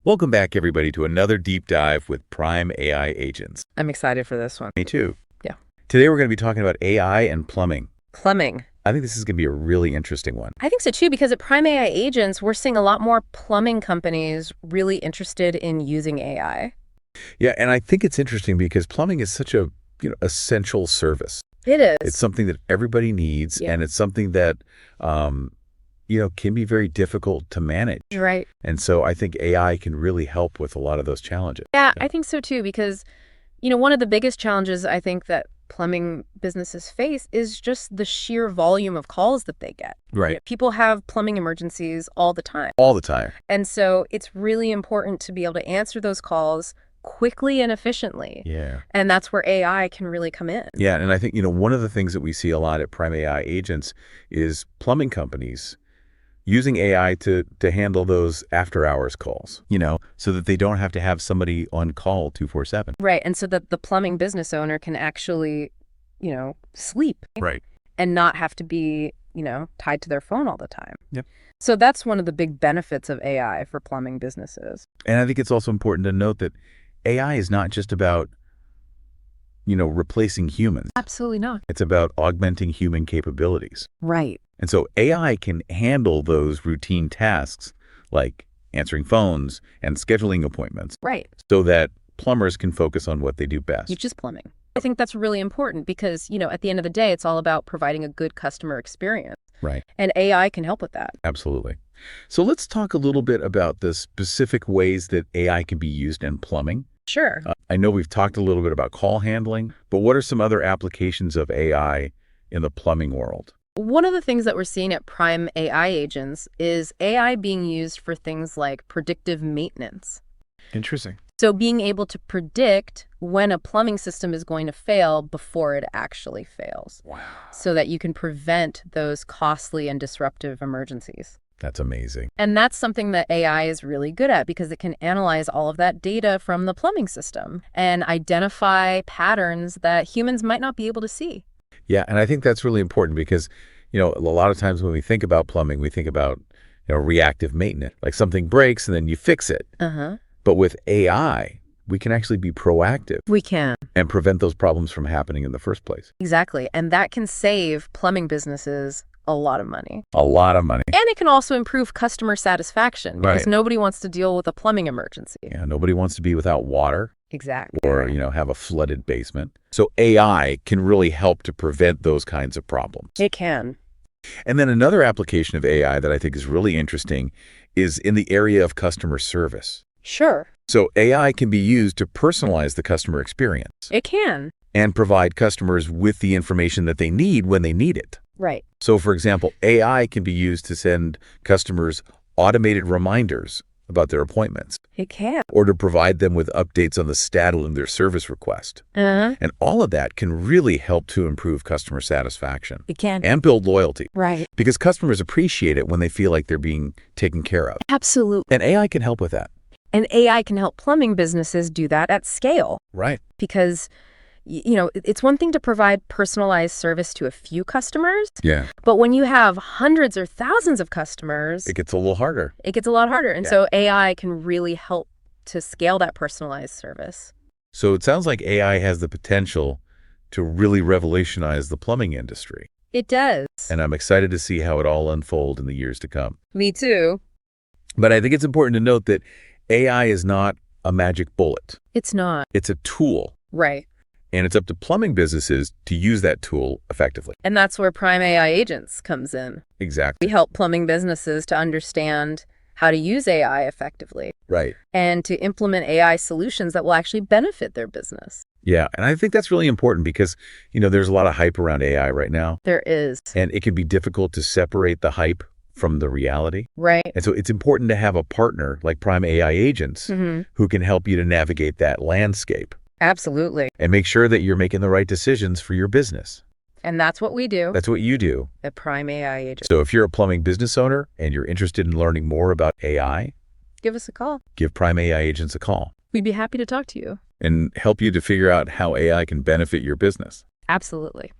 Welcome back, everybody, to another deep dive with Prime AI agents. I'm excited for this one. Me too. Yeah. Today, we're going to be talking about AI and plumbing. Plumbing. I think this is going to be a really interesting one. I think so too, because at Prime AI agents, we're seeing a lot more plumbing companies really interested in using AI. Yeah, and I think it's interesting because plumbing is such a essential service. It is. It's something that everybody needs, Yeah. and it's something that can be very difficult to manage. Right. And so I think AI can really help with a lot of those challenges. Yeah, I think so too, because, one of the biggest challenges I think that plumbing businesses face is just the sheer volume of calls that they get. Right. People have plumbing emergencies all the time. All the time. And so it's really important to be able to answer those calls quickly and efficiently. Yeah. And that's where AI can really come in. Yeah, and I think, one of the things that we see a lot at Prime AI agents is plumbing companies using AI to handle those after-hours calls, so that they don't have to have somebody on call 24/7. Right, and so that the plumbing business owner can actually, sleep. Right. And not have to be, tied to their phone all the time. Yep. So that's one of the big benefits of AI for plumbing businesses. And I think it's also important to note that AI is not just about, replacing humans. Absolutely not. It's about augmenting human capabilities. Right. And so AI can handle those routine tasks like answering phones and scheduling appointments. Right. So that plumbers can focus on what they do best. Which is plumbing. I think that's really important because, at the end of the day, it's all about providing a good customer experience. Right. And AI can help with that. Absolutely. So let's talk a little bit about the specific ways that AI can be used in plumbing. Sure. I know we've talked a little bit about call handling, but what are some other applications of AI in the plumbing world? One of the things that we're seeing at Prime AI agents is AI being used for things like predictive maintenance. Interesting. So being able to predict when a plumbing system is going to fail before it actually fails. Wow. So that you can prevent those costly and disruptive emergencies. That's amazing. And that's something that AI is really good at because it can analyze all of that data from the plumbing system and identify patterns that humans might not be able to see. Yeah, and I think that's really important because, a lot of times when we think about plumbing, we think about, reactive maintenance, like something breaks and then you fix it. Uh-huh. But with AI, we can actually be proactive. We can. And prevent those problems from happening in the first place. Exactly. And that can save plumbing businesses a lot of money. A lot of money. And it can also improve customer satisfaction because Right. nobody wants to deal with a plumbing emergency. Yeah, nobody wants to be without water. Exactly. Or, have a flooded basement. So AI can really help to prevent those kinds of problems. It can. And then another application of AI that I think is really interesting is in the area of customer service. Sure. So AI can be used to personalize the customer experience It can. and provide customers with the information that they need when they need it. Right. So, for example, AI can be used to send customers automated reminders about their appointments It can. or to provide them with updates on the status of their service request. Uh-huh. And all of that can really help to improve customer satisfaction It can. and build loyalty Right. because customers appreciate it when they feel like they're being taken care of. Absolutely. And AI can help with that. And AI can help plumbing businesses do that at scale Right. because, it's one thing to provide personalized service to a few customers, Yeah. but when you have hundreds or thousands of customers, It gets a little harder. it gets a lot harder. And Yeah. so AI can really help to scale that personalized service. So it sounds like AI has the potential to really revolutionize the plumbing industry. It does. And I'm excited to see how it all unfolds in the years to come. Me too. But I think it's important to note that AI is not a magic bullet. It's not. It's a tool. Right. And it's up to plumbing businesses to use that tool effectively. And that's where Prime AI agents comes in. Exactly. We help plumbing businesses to understand how to use AI effectively Right. and to implement AI solutions that will actually benefit their business. Yeah. And I think that's really important because, there's a lot of hype around AI right now. There is. And it can be difficult to separate the hype from the reality. Right. And so it's important to have a partner like Prime AI agents who can help you to navigate that landscape Absolutely. and make sure that you're making the right decisions for your business. And that's what we do That's what you do. at Prime AI agents. So if you're a plumbing business owner and you're interested in learning more about AI, Give us a call. give Prime AI agents a call We'd be happy to talk to you. and help you to figure out how AI can benefit your business. Absolutely.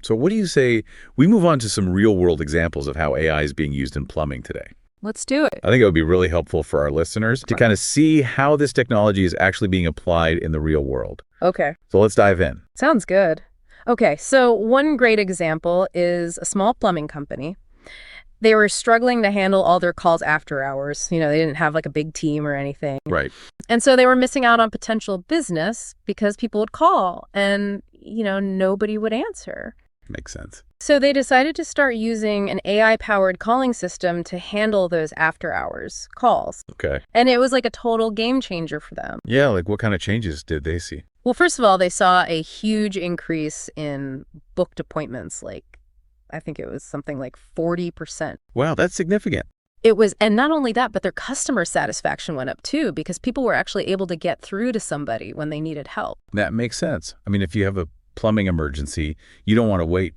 So what do you say we move on to some real-world examples of how AI is being used in plumbing today? Let's do it. I think it would be really helpful for our listeners to kind of see how this technology is actually being applied in the real world. Okay. So let's dive in. Sounds good. Okay, so one great example is a small plumbing company. They were struggling to handle all their calls after hours. They didn't have like a big team or anything. Right. And so they were missing out on potential business because people would call and, nobody would answer. Makes sense. So they decided to start using an AI-powered calling system to handle those after-hours calls. Okay. And it was like a total game changer for them. Yeah, like what kind of changes did they see? Well, first of all, they saw a huge increase in booked appointments. I think it was something like 40%. Wow, that's significant. It was, and not only that, but their customer satisfaction went up too, because people were actually able to get through to somebody when they needed help. That makes sense. I mean, if you have a plumbing emergency, you don't want to wait,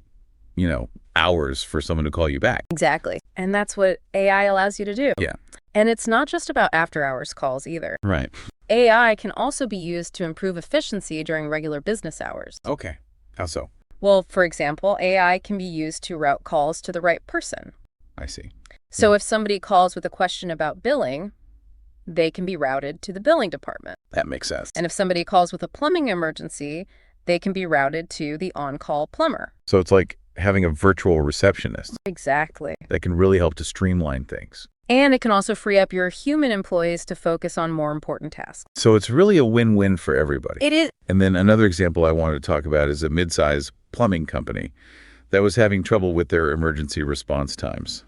hours for someone to call you back. Exactly. And that's what AI allows you to do. Yeah. And it's not just about after-hours calls either. Right. AI can also be used to improve efficiency during regular business hours. Okay. How so? Well, for example, AI can be used to route calls to the right person. I see. So if somebody calls with a question about billing, they can be routed to the billing department. That makes sense. And if somebody calls with a plumbing emergency, they can be routed to the on-call plumber. So it's like having a virtual receptionist Exactly. that can really help to streamline things. And it can also free up your human employees to focus on more important tasks. So it's really a win-win for everybody. It is. And then another example I wanted to talk about is a mid-size plumbing company that was having trouble with their emergency response times.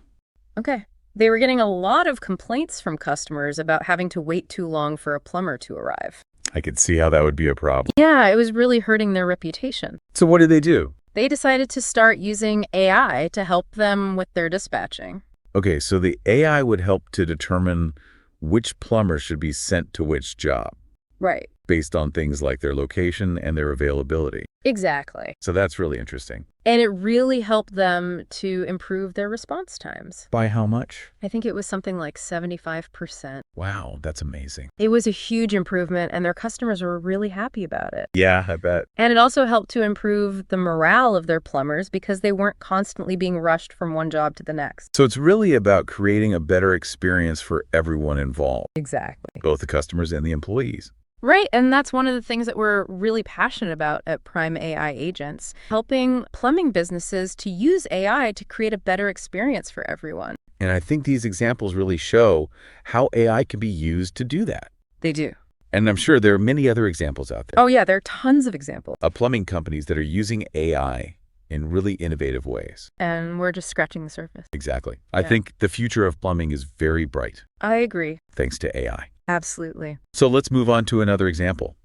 Okay. They were getting a lot of complaints from customers about having to wait too long for a plumber to arrive. I could see how that would be a problem. Yeah, it was really hurting their reputation. So what did they do? They decided to start using AI to help them with their dispatching. Okay, so the AI would help to determine which plumber should be sent to which job Right. based on things like their location and their availability. Exactly. So that's really interesting. And it really helped them to improve their response times. By how much? I think it was something like 75%. Wow, that's amazing. It was a huge improvement, and their customers were really happy about it. Yeah, I bet. And it also helped to improve the morale of their plumbers because they weren't constantly being rushed from one job to the next. So it's really about creating a better experience for everyone involved, Exactly. both the customers and the employees. Right, and that's one of the things that we're really passionate about at Prime AI Agents, helping plumbing businesses to use AI to create a better experience for everyone. And I think these examples really show how AI can be used to do that. They do. And I'm sure there are many other examples out there Oh yeah, there are tons of examples. of plumbing companies that are using AI in really innovative ways. And we're just scratching the surface. Exactly. I Yeah. think the future of plumbing is very bright, I agree. thanks to AI. Absolutely. So let's move on to another example.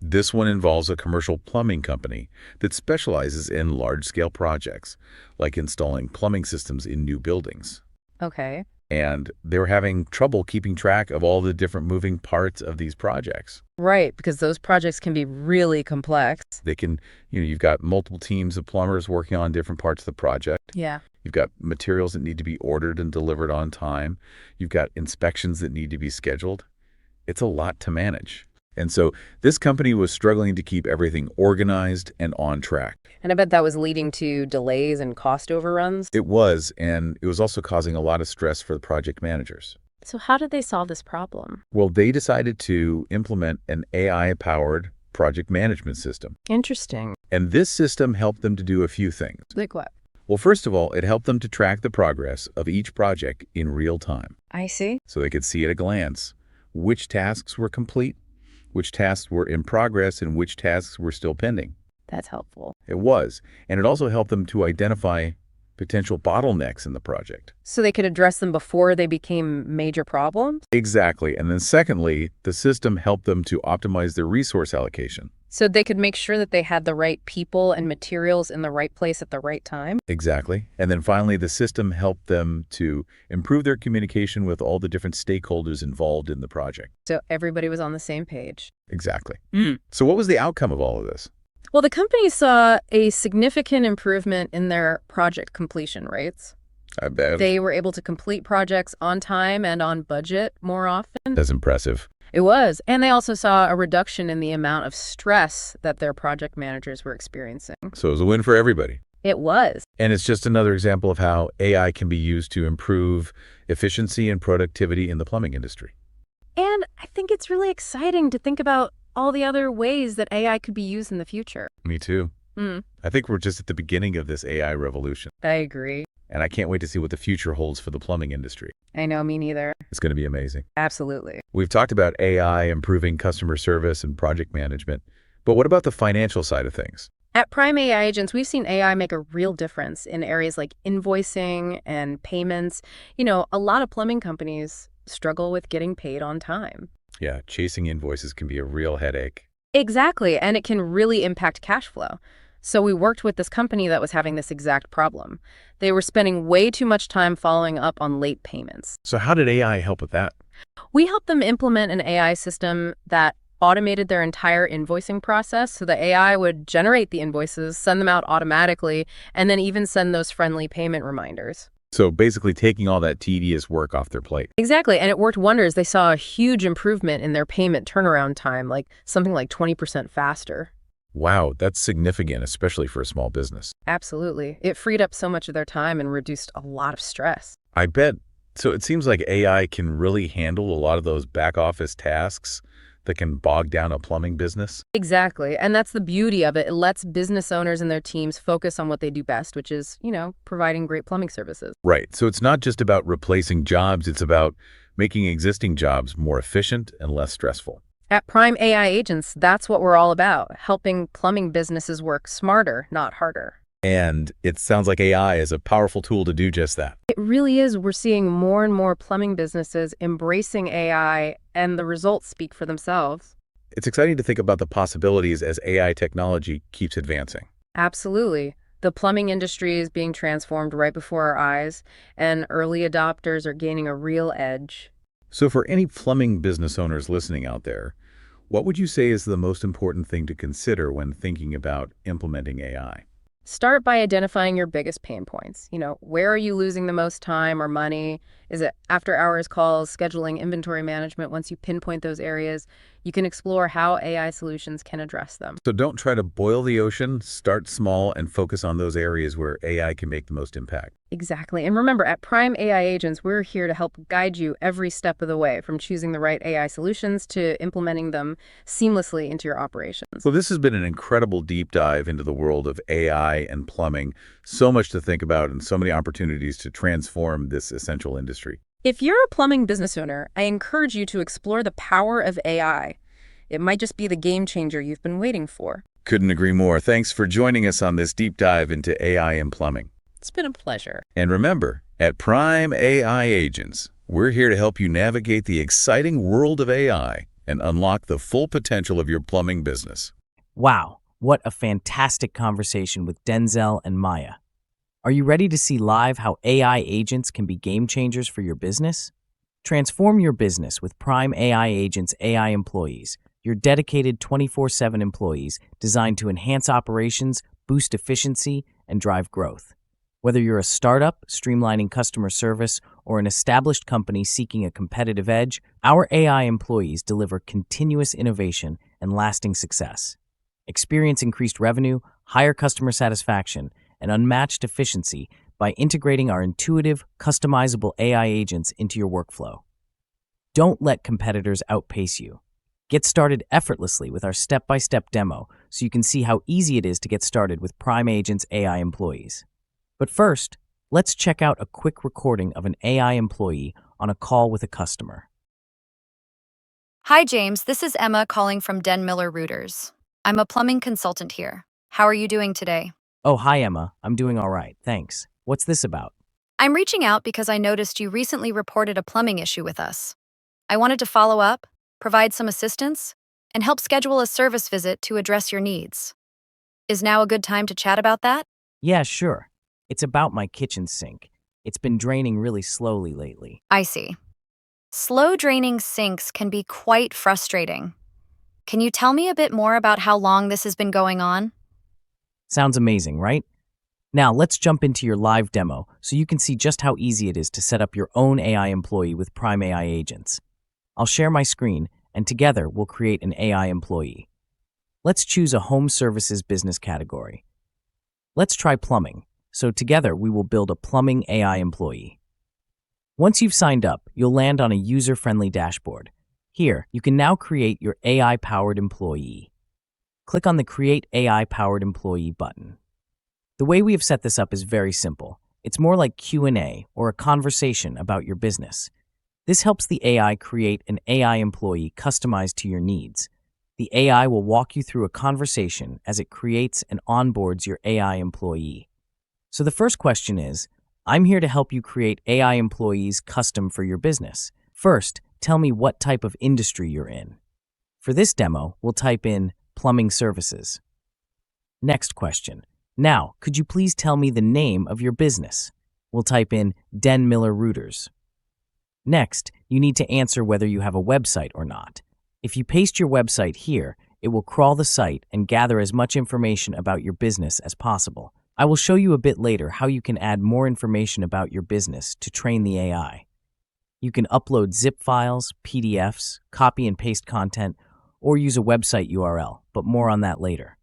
This one involves a commercial plumbing company that specializes in large-scale projects, like installing plumbing systems in new buildings. Okay. And they were having trouble keeping track of all the different moving parts of these projects. Right, because those projects can be really complex. They can, you've got multiple teams of plumbers working on different parts of the project. Yeah. You've got materials that need to be ordered and delivered on time. You've got inspections that need to be scheduled. It's a lot to manage. And so this company was struggling to keep everything organized and on track. And I bet that was leading to delays and cost overruns. It was, and it was also causing a lot of stress for the project managers. So how did they solve this problem? Well, they decided to implement an AI-powered project management system. Interesting. And this system helped them to do a few things. Like what? Well, first of all, it helped them to track the progress of each project in real time, I see. so they could see at a glance which tasks were complete, which tasks were in progress, and which tasks were still pending. That's helpful. It was. And it also helped them to identify potential bottlenecks in the project. So they could address them before they became major problems? Exactly. And then secondly, the system helped them to optimize their resource allocation. So they could make sure that they had the right people and materials in the right place at the right time? Exactly. And then finally, the system helped them to improve their communication with all the different stakeholders involved in the project. So everybody was on the same page. Exactly. So what was the outcome of all of this? Well, the company saw a significant improvement in their project completion rates. I bet. They were able to complete projects on time and on budget more often. That's impressive. It was. And they also saw a reduction in the amount of stress that their project managers were experiencing. So it was a win for everybody. It was. And it's just another example of how AI can be used to improve efficiency and productivity in the plumbing industry. And I think it's really exciting to think about all the other ways that AI could be used in the future. Me too. Mm, I think we're just at the beginning of this AI revolution, I agree. and I can't wait to see what the future holds for the plumbing industry. I know, me neither. It's going to be amazing. Absolutely. We've talked about AI improving customer service and project management, but what about the financial side of things? At Prime AI Agents, we've seen AI make a real difference in areas like invoicing and payments. A lot of plumbing companies struggle with getting paid on time. Yeah, chasing invoices can be a real headache. Exactly, and it can really impact cash flow. So we worked with this company that was having this exact problem. They were spending way too much time following up on late payments. So how did AI help with that? We helped them implement an AI system that automated their entire invoicing process so the AI would generate the invoices, send them out automatically, and then even send those friendly payment reminders. So basically taking all that tedious work off their plate. Exactly, and it worked wonders. They saw a huge improvement in their payment turnaround time, like something like 20% faster. Wow, that's significant, especially for a small business. Absolutely. It freed up so much of their time and reduced a lot of stress. I bet. So it seems like AI can really handle a lot of those back office tasks that can bog down a plumbing business. Exactly, and that's the beauty of it. It lets business owners and their teams focus on what they do best, which is, providing great plumbing services. Right. So it's not just about replacing jobs, it's about making existing jobs more efficient and less stressful. At Prime AI Agents, that's what we're all about, helping plumbing businesses work smarter, not harder. And it sounds like AI is a powerful tool to do just that. It really is. We're seeing more and more plumbing businesses embracing AI, and the results speak for themselves. It's exciting to think about the possibilities as AI technology keeps advancing. Absolutely. The plumbing industry is being transformed right before our eyes, and early adopters are gaining a real edge. So for any plumbing business owners listening out there, what would you say is the most important thing to consider when thinking about implementing AI? Start by identifying your biggest pain points. Where are you losing the most time or money? Is it after-hours calls, scheduling, inventory management? Once you pinpoint those areas, you can explore how AI solutions can address them. So don't try to boil the ocean, start small and focus on those areas where AI can make the most impact. Exactly. And remember, at Prime AI Agents, we're here to help guide you every step of the way, from choosing the right AI solutions to implementing them seamlessly into your operations. Well, this has been an incredible deep dive into the world of AI and plumbing. So much to think about and so many opportunities to transform this essential industry. If you're a plumbing business owner, I encourage you to explore the power of AI. It might just be the game changer you've been waiting for. Couldn't agree more. Thanks for joining us on this deep dive into AI and plumbing. It's been a pleasure. And remember, at Prime AI Agents, we're here to help you navigate the exciting world of AI and unlock the full potential of your plumbing business. Wow, what a fantastic conversation with Denzel and Maya. Are you ready to see live how AI agents can be game changers for your business? Transform your business with Prime AI Agents AI Employees, your dedicated 24/7 employees designed to enhance operations, boost efficiency, and drive growth. Whether you're a startup streamlining customer service or an established company seeking a competitive edge, our AI employees deliver continuous innovation and lasting success. Experience increased revenue, higher customer satisfaction, and unmatched efficiency by integrating our intuitive, customizable AI agents into your workflow. Don't let competitors outpace you. Get started effortlessly with our step-by-step demo so you can see how easy it is to get started with Prime Agents AI employees. But first, let's check out a quick recording of an AI employee on a call with a customer. Hi, James. This is Emma calling from Den Miller Routers. I'm a plumbing consultant here. How are you doing today? Oh, hi, Emma. I'm doing all right, thanks. What's this about? I'm reaching out because I noticed you recently reported a plumbing issue with us. I wanted to follow up, provide some assistance, and help schedule a service visit to address your needs. Is now a good time to chat about that? Yeah, sure. It's about my kitchen sink. It's been draining really slowly lately. I see. Slow draining sinks can be quite frustrating. Can you tell me a bit more about how long this has been going on? Sounds amazing, right? Now, let's jump into your live demo so you can see just how easy it is to set up your own AI employee with Prime AI agents. I'll share my screen, and together we'll create an AI employee. Let's choose a home services business category. Let's try plumbing. So together we will build a plumbing AI employee. Once you've signed up, you'll land on a user-friendly dashboard. Here, you can now create your AI-powered employee. Click on the Create AI-powered employee button. The way we have set this up is very simple. It's more like Q&A or a conversation about your business. This helps the AI create an AI employee customized to your needs. The AI will walk you through a conversation as it creates and onboards your AI employee. So the first question is, I'm here to help you create AI employees custom for your business. First, tell me what type of industry you're in. For this demo, we'll type in plumbing services. Next question. Now, could you please tell me the name of your business? We'll type in Den Miller Routers. Next, you need to answer whether you have a website or not. If you paste your website here, it will crawl the site and gather as much information about your business as possible. I will show you a bit later how you can add more information about your business to train the AI. You can upload zip files, PDFs, copy and paste content, or use a website URL, but more on that later.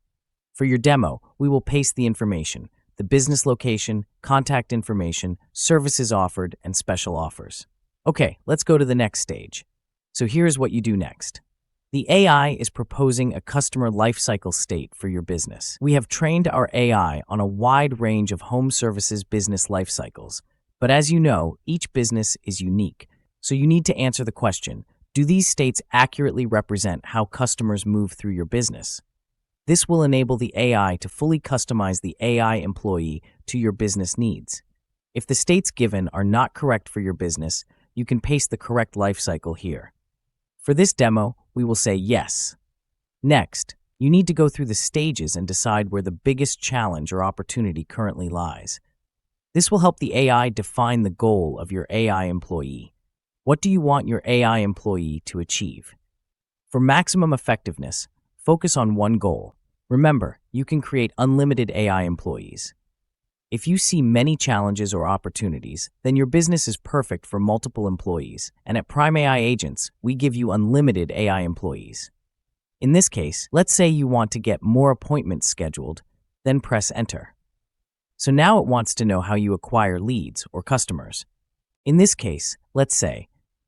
For your demo, we will paste the information, the business location, contact information, services offered, and special offers. Okay, let's go to the next stage. So here's what you do next. The AI is proposing a customer lifecycle state for your business. We have trained our AI on a wide range of home services business lifecycles, but as you know, each business is unique. So you need to answer the question, do these states accurately represent how customers move through your business? This will enable the AI to fully customize the AI employee to your business needs. If the states given are not correct for your business, you can paste the correct lifecycle here. For this demo, we will say yes. Next, you need to go through the stages and decide where the biggest challenge or opportunity currently lies. This will help the AI define the goal of your AI employee. What do you want your AI employee to achieve? For maximum effectiveness, focus on one goal. Remember, you can create unlimited AI employees. If you see many challenges or opportunities, then your business is perfect for multiple employees, and at Prime AI Agents, we give you unlimited AI employees. In this case, let's say you want to get more appointments scheduled, then press Enter. So now it wants to know how you acquire leads or customers. In this case, let's say,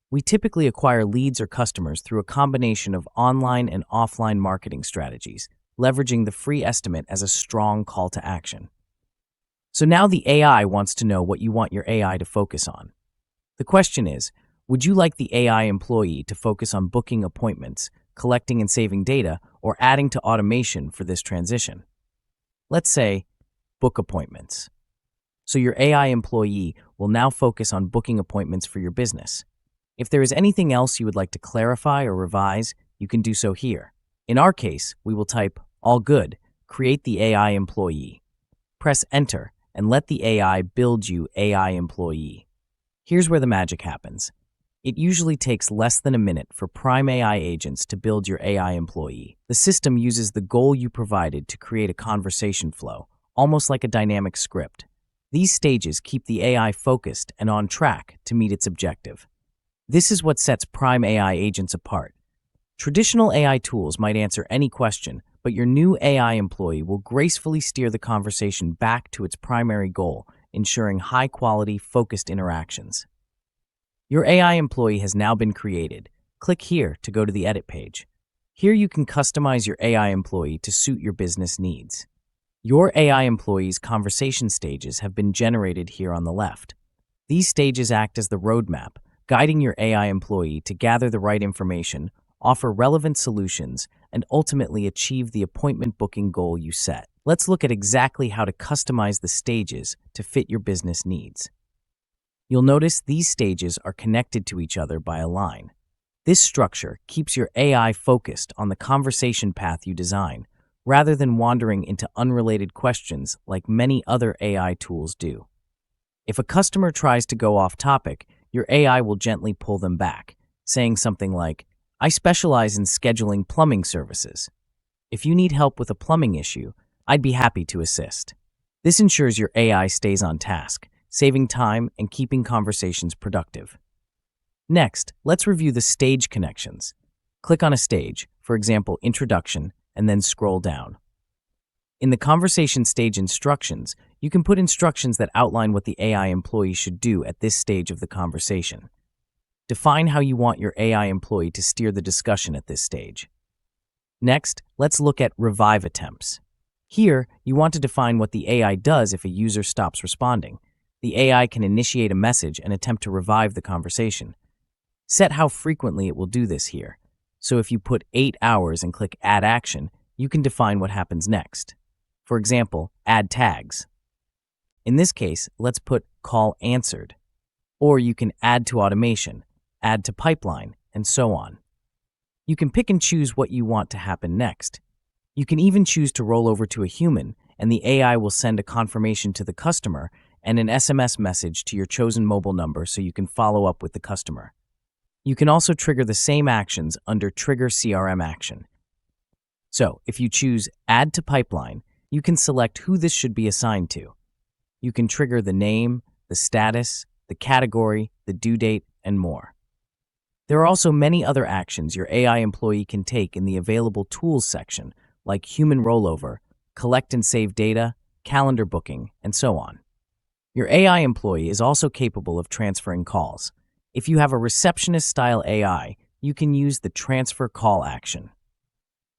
we typically acquire leads or customers through a combination of online and offline marketing strategies, leveraging the free estimate as a strong call to action. So now the AI wants to know what you want your AI to focus on. The question is, would you like the AI employee to focus on booking appointments, collecting and saving data, or adding to automation for this transition? Let's say, book appointments. So your AI employee will now focus on booking appointments for your business. If there is anything else you would like to clarify or revise, you can do so here. In our case, we will type, all good, create the AI employee. Press Enter, and let the AI build you AI employee. Here's where the magic happens. It usually takes less than a minute for Prime AI agents to build your AI employee. The system uses the goal you provided to create a conversation flow, almost like a dynamic script. These stages keep the AI focused and on track to meet its objective. This is what sets Prime AI agents apart. Traditional AI tools might answer any question, but your new AI employee will gracefully steer the conversation back to its primary goal, ensuring high-quality, focused interactions. Your AI employee has now been created. Click here to go to the Edit page. Here you can customize your AI employee to suit your business needs. Your AI employee's conversation stages have been generated here on the left. These stages act as the roadmap, guiding your AI employee to gather the right information, offer relevant solutions, and ultimately achieve the appointment booking goal you set. Let's look at exactly how to customize the stages to fit your business needs. You'll notice these stages are connected to each other by a line. This structure keeps your AI focused on the conversation path you design, rather than wandering into unrelated questions like many other AI tools do. If a customer tries to go off topic, your AI will gently pull them back, saying something like, I specialize in scheduling plumbing services. If you need help with a plumbing issue, I'd be happy to assist. This ensures your AI stays on task, saving time and keeping conversations productive. Next, let's review the stage connections. Click on a stage, for example, Introduction, and then scroll down. In the conversation stage instructions, you can put instructions that outline what the AI employee should do at this stage of the conversation. Define how you want your AI employee to steer the discussion at this stage. Next, let's look at revive attempts. Here, you want to define what the AI does if a user stops responding. The AI can initiate a message and attempt to revive the conversation. Set how frequently it will do this here. So if you put 8 hours and click Add Action, you can define what happens next. For example, add tags. In this case, let's put Call Answered. Or you can add to automation, add to pipeline, and so on. You can pick and choose what you want to happen next. You can even choose to roll over to a human, and the AI will send a confirmation to the customer and an SMS message to your chosen mobile number so you can follow up with the customer. You can also trigger the same actions under Trigger CRM Action. So, if you choose Add to Pipeline, you can select who this should be assigned to. You can trigger the name, the status, the category, the due date, and more. There are also many other actions your AI employee can take in the Available Tools section, like Human Rollover, Collect and Save Data, Calendar Booking, and so on. Your AI employee is also capable of transferring calls. If you have a receptionist-style AI, you can use the Transfer Call action.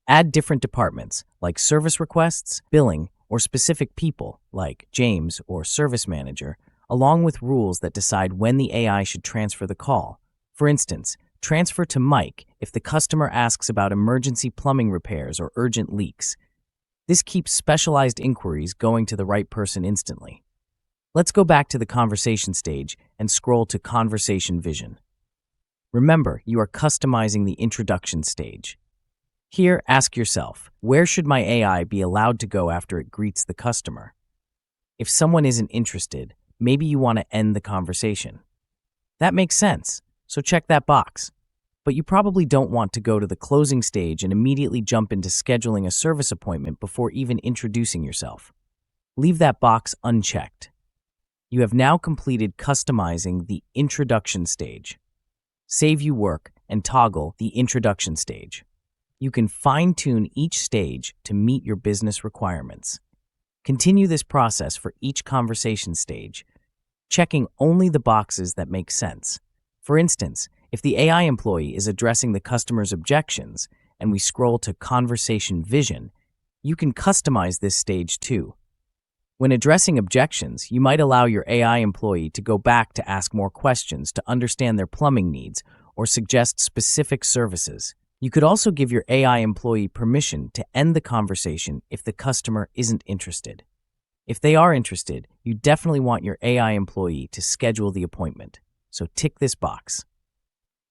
Add different departments, like service requests, billing, or specific people, like James or Service Manager, along with rules that decide when the AI should transfer the call. For instance, transfer to Mike if the customer asks about emergency plumbing repairs or urgent leaks. This keeps specialized inquiries going to the right person instantly. Let's go back to the conversation stage and scroll to Conversation Vision. Remember, you are customizing the introduction stage. Here, ask yourself, where should my AI be allowed to go after it greets the customer? If someone isn't interested, maybe you want to end the conversation. That makes sense, so check that box. But you probably don't want to go to the closing stage and immediately jump into scheduling a service appointment before even introducing yourself. Leave that box unchecked. You have now completed customizing the introduction stage. Save you work and toggle the introduction stage. You can fine-tune each stage to meet your business requirements. Continue this process for each conversation stage, checking only the boxes that make sense. For instance, if the AI employee is addressing the customer's objections and we scroll to Conversation Vision, you can customize this stage too. When addressing objections, you might allow your AI employee to go back to ask more questions to understand their plumbing needs or suggest specific services. You could also give your AI employee permission to end the conversation if the customer isn't interested. If they are interested, you definitely want your AI employee to schedule the appointment, so tick this box.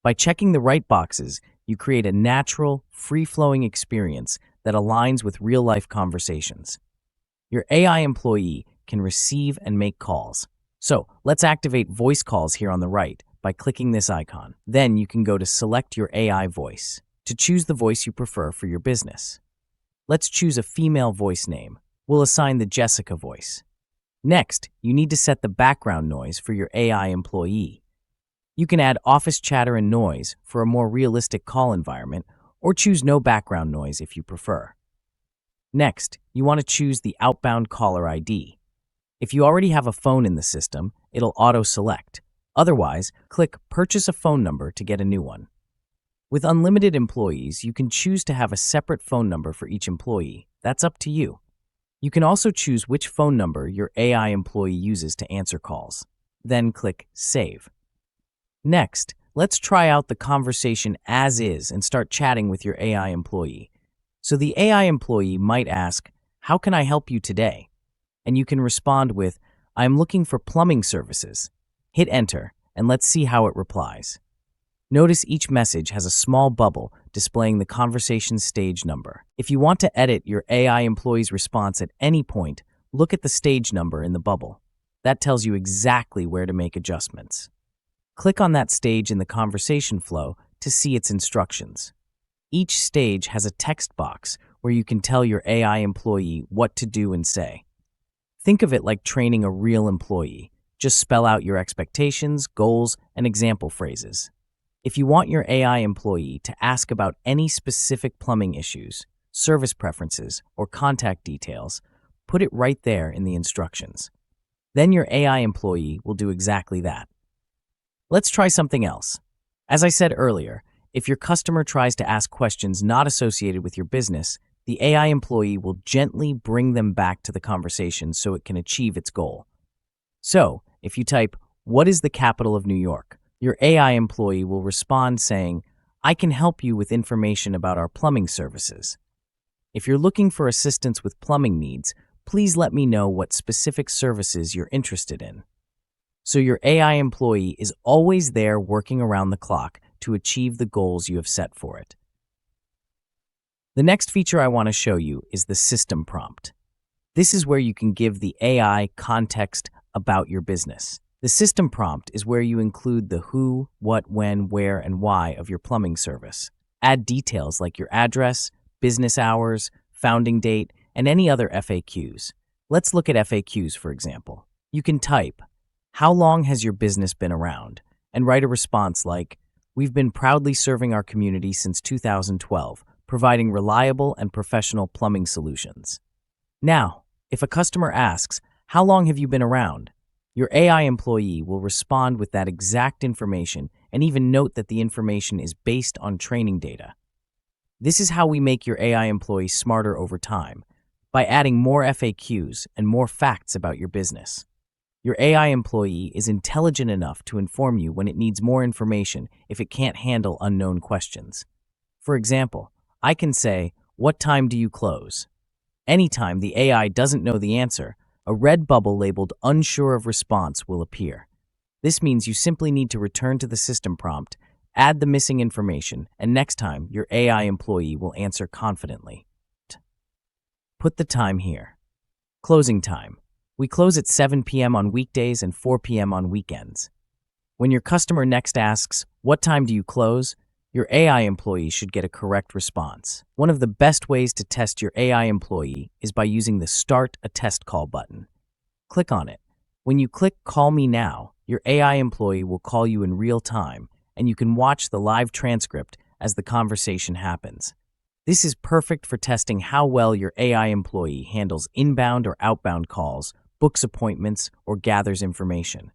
By checking the right boxes, you create a natural, free-flowing experience that aligns with real-life conversations. Your AI employee can receive and make calls. So, let's activate voice calls here on the right by clicking this icon. Then you can go to Select Your AI Voice to choose the voice you prefer for your business. Let's choose a female voice name. We'll assign the Jessica voice. Next, you need to set the background noise for your AI employee. You can add office chatter and noise for a more realistic call environment, or choose no background noise if you prefer. Next, you want to choose the outbound caller ID. If you already have a phone in the system, it'll auto-select. Otherwise, click Purchase a phone number to get a new one. With unlimited employees, you can choose to have a separate phone number for each employee. That's up to you. You can also choose which phone number your AI employee uses to answer calls. Then click Save. Next, let's try out the conversation as is and start chatting with your AI employee. So the AI employee might ask, "How can I help you today?" And you can respond with, "I'm looking for plumbing services." Hit Enter, and let's see how it replies. Notice each message has a small bubble displaying the conversation stage number. If you want to edit your AI employee's response at any point, look at the stage number in the bubble. That tells you exactly where to make adjustments. Click on that stage in the conversation flow to see its instructions. Each stage has a text box where you can tell your AI employee what to do and say. Think of it like training a real employee. Just spell out your expectations, goals, and example phrases. If you want your AI employee to ask about any specific plumbing issues, service preferences, or contact details, put it right there in the instructions. Then your AI employee will do exactly that. Let's try something else. As I said earlier, if your customer tries to ask questions not associated with your business, the AI employee will gently bring them back to the conversation so it can achieve its goal. So, if you type, "What is the capital of New York?" your AI employee will respond saying, "I can help you with information about our plumbing services. If you're looking for assistance with plumbing needs, please let me know what specific services you're interested in." So your AI employee is always there working around the clock to achieve the goals you have set for it. The next feature I want to show you is the system prompt. This is where you can give the AI context about your business. The system prompt is where you include the who, what, when, where, and why of your plumbing service. Add details like your address, business hours, founding date, and any other FAQs. Let's look at FAQs, for example. You can type, "How long has your business been around?" and write a response like, "We've been proudly serving our community since 2012, providing reliable and professional plumbing solutions." Now, if a customer asks, "How long have you been around?" your AI employee will respond with that exact information and even note that the information is based on training data. This is how we make your AI employee smarter over time, by adding more FAQs and more facts about your business. Your AI employee is intelligent enough to inform you when it needs more information if it can't handle unknown questions. For example, I can say, "What time do you close?" Anytime the AI doesn't know the answer, a red bubble labeled "unsure of response" will appear. This means you simply need to return to the system prompt, add the missing information, and next time your AI employee will answer confidently. Put the time here. Closing time. We close at 7 p.m. on weekdays and 4 p.m. on weekends. When your customer next asks, "What time do you close?" your AI employee should get a correct response. One of the best ways to test your AI employee is by using the Start a Test Call button. Click on it. When you click Call Me Now, your AI employee will call you in real time, and you can watch the live transcript as the conversation happens. This is perfect for testing how well your AI employee handles inbound or outbound calls, books appointments, or gathers information.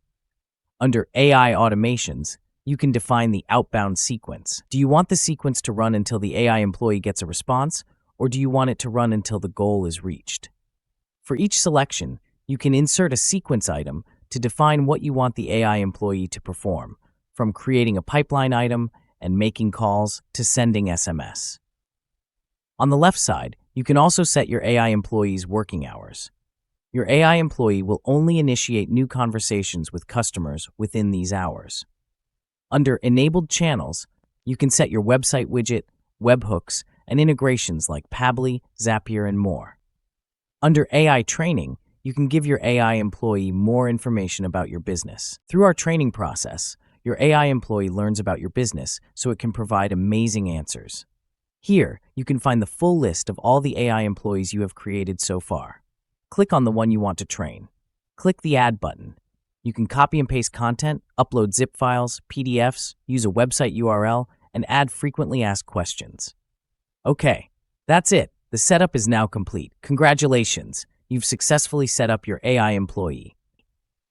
Under AI automations, you can define the outbound sequence. Do you want the sequence to run until the AI employee gets a response, or do you want it to run until the goal is reached? For each selection, you can insert a sequence item to define what you want the AI employee to perform, from creating a pipeline item and making calls to sending SMS. On the left side, you can also set your AI employee's working hours. Your AI employee will only initiate new conversations with customers within these hours. Under Enabled Channels, you can set your website widget, webhooks, and integrations like Pabbly, Zapier, and more. Under AI Training, you can give your AI employee more information about your business. Through our training process, your AI employee learns about your business so it can provide amazing answers. Here, you can find the full list of all the AI employees you have created so far. Click on the one you want to train. Click the Add button. You can copy and paste content, upload zip files, PDFs, use a website URL, and add frequently asked questions. Okay, that's it. The setup is now complete. Congratulations, you've successfully set up your AI employee.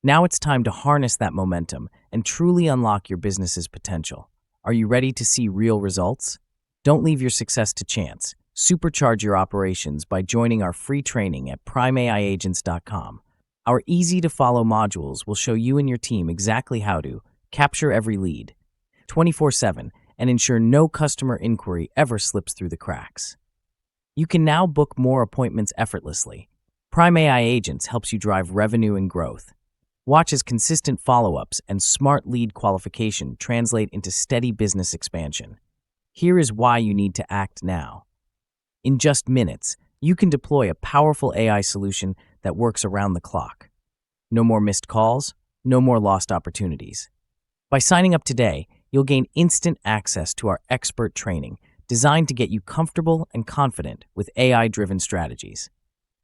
Now it's time to harness that momentum and truly unlock your business's potential. Are you ready to see real results? Don't leave your success to chance. Supercharge your operations by joining our free training at primeaiagents.com. Our easy-to-follow modules will show you and your team exactly how to capture every lead 24/7 and ensure no customer inquiry ever slips through the cracks. You can now book more appointments effortlessly. Prime AI Agents helps you drive revenue and growth. Watch as consistent follow-ups and smart lead qualification translate into steady business expansion. Here is why you need to act now. In just minutes, you can deploy a powerful AI solution that works around the clock. No more missed calls, no more lost opportunities. By signing up today, you'll gain instant access to our expert training designed to get you comfortable and confident with AI-driven strategies.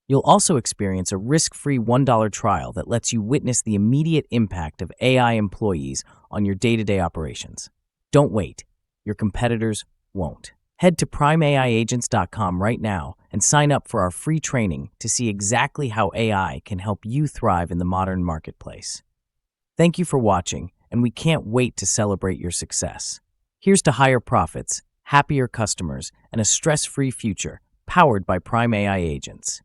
You'll also experience a risk-free $1 trial that lets you witness the immediate impact of AI employees on your day-to-day operations. Don't wait. Your competitors won't. Head to primeaiagents.com right now and sign up for our free training to see exactly how AI can help you thrive in the modern marketplace. Thank you for watching, and we can't wait to celebrate your success. Here's to higher profits, happier customers, and a stress-free future powered by Prime AI agents.